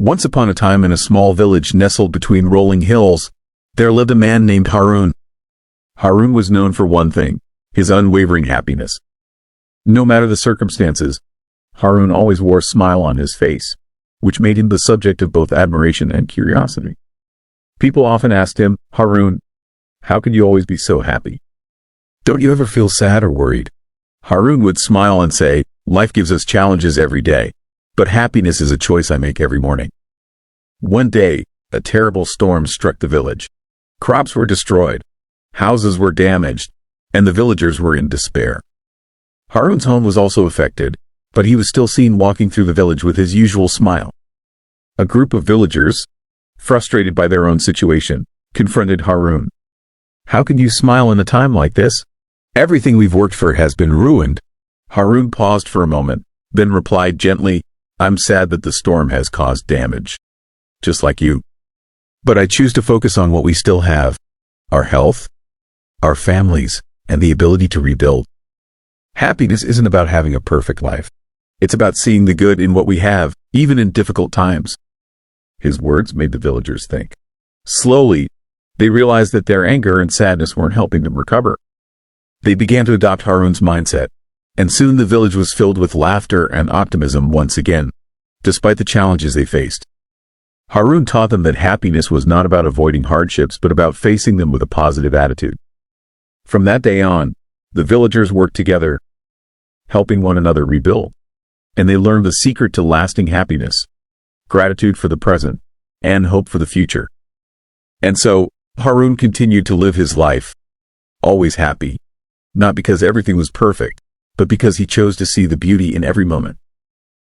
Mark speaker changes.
Speaker 1: Once upon a time, in a small village nestled between rolling hills, there lived a man named Harun. Harun was known for one thing: his unwavering happiness. No matter the circumstances, Harun always wore a smile on his face, which made him the subject of both admiration and curiosity. People often asked him, "Harun, how could you always be so happy? Don't you ever feel sad or worried?" Harun would smile and say, "Life gives us challenges every day, but happiness is a choice I make every morning." One day, a terrible storm struck the village. Crops were destroyed, houses were damaged, and the villagers were in despair. Harun's home was also affected, but he was still seen walking through the village with his usual smile. A group of villagers, frustrated by their own situation, confronted Harun. "How can you smile in a time like this? Everything we've worked for has been ruined." Harun paused for a moment, then replied gently, "I'm sad that the storm has caused damage, just like you. But I choose to focus on what we still have: our health, our families, and the ability to rebuild. Happiness isn't about having a perfect life. It's about seeing the good in what we have, even in difficult times." His words made the villagers think. Slowly, they realized that their anger and sadness weren't helping them recover. They began to adopt Harun's mindset, and soon the village was filled with laughter and optimism once again, despite the challenges they faced. Harun taught them that happiness was not about avoiding hardships, but about facing them with a positive attitude. From that day on, the villagers worked together, helping one another rebuild, and they learned the secret to lasting happiness: gratitude for the present and hope for the future. And so, Harun continued to live his life, always happy, not because everything was perfect, but because he chose to see the beauty in every moment.